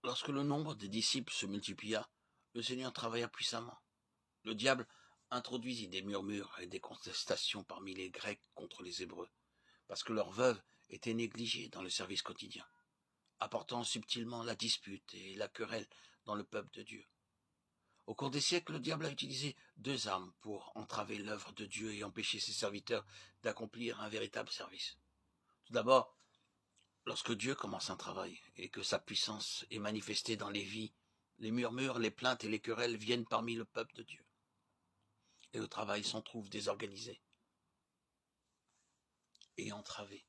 Lorsque le nombre des disciples se multiplia, le Seigneur travailla puissamment. Le diable introduisit des murmures et des contestations parmi les Grecs contre les Hébreux, parce que leurs veuves étaient négligées dans le service quotidien, apportant subtilement la dispute et la querelle dans le peuple de Dieu. Au cours des siècles, le diable a utilisé deux armes pour entraver l'œuvre de Dieu et empêcher ses serviteurs d'accomplir un véritable service. Tout d'abord, lorsque Dieu commence un travail et que sa puissance est manifestée dans les vies, les murmures, les plaintes et les querelles viennent parmi le peuple de Dieu. Et le travail s'en trouve désorganisé et entravé.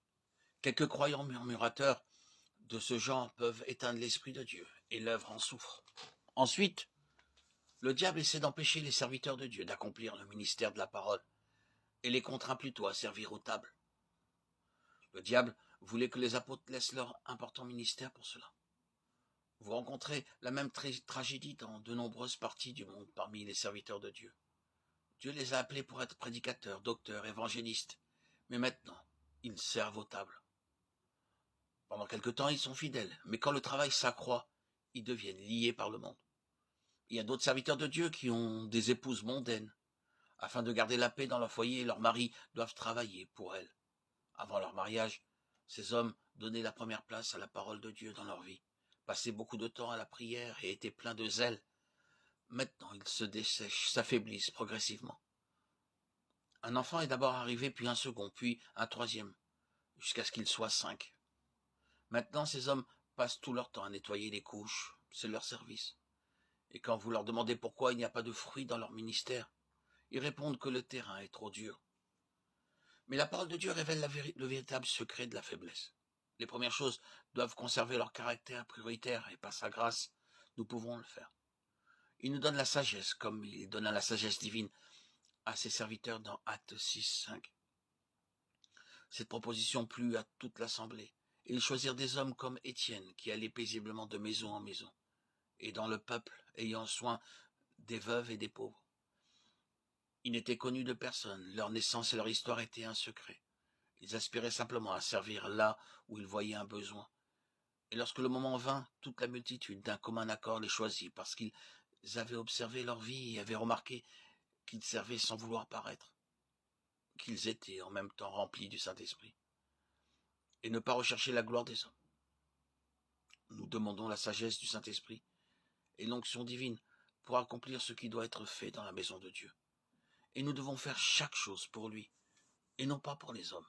Quelques croyants murmurateurs de ce genre peuvent éteindre l'Esprit de Dieu et l'œuvre en souffre. Ensuite, le diable essaie d'empêcher les serviteurs de Dieu d'accomplir le ministère de la parole et les contraint plutôt à servir aux tables. Le diable voulait que les apôtres laissent leur important ministère pour cela. Vous rencontrez la même tragédie dans de nombreuses parties du monde parmi les serviteurs de Dieu. Dieu les a appelés pour être prédicateurs, docteurs, évangélistes. Mais maintenant, ils servent aux tables. Pendant quelque temps, ils sont fidèles. Mais quand le travail s'accroît, ils deviennent liés par le monde. Il y a d'autres serviteurs de Dieu qui ont des épouses mondaines. Afin de garder la paix dans leur foyer, leurs maris doivent travailler pour elles. Avant leur mariage, ces hommes donnaient la première place à la parole de Dieu dans leur vie, passaient beaucoup de temps à la prière et étaient pleins de zèle. Maintenant, ils se dessèchent, s'affaiblissent progressivement. Un enfant est d'abord arrivé, puis un second, puis un troisième, jusqu'à ce qu'ils soient 5. Maintenant, ces hommes passent tout leur temps à nettoyer les couches, c'est leur service. Et quand vous leur demandez pourquoi il n'y a pas de fruits dans leur ministère, ils répondent que le terrain est trop dur. Mais la parole de Dieu révèle le véritable secret de la faiblesse. Les premières choses doivent conserver leur caractère prioritaire, et par sa grâce, nous pouvons le faire. Il nous donne la sagesse, comme il donna la sagesse divine à ses serviteurs dans Actes 6, 5. Cette proposition plut à toute l'assemblée, et ils choisirent des hommes comme Étienne, qui allaient paisiblement de maison en maison, et dans le peuple, ayant soin des veuves et des pauvres. Ils n'étaient connus de personne, leur naissance et leur histoire étaient un secret. Ils aspiraient simplement à servir là où ils voyaient un besoin. Et lorsque le moment vint, toute la multitude d'un commun accord les choisit, parce qu'ils avaient observé leur vie et avaient remarqué qu'ils servaient sans vouloir paraître, qu'ils étaient en même temps remplis du Saint-Esprit, et ne pas rechercher la gloire des hommes. Nous demandons la sagesse du Saint-Esprit et l'onction divine pour accomplir ce qui doit être fait dans la maison de Dieu. Et nous devons faire chaque chose pour lui, et non pas pour les hommes.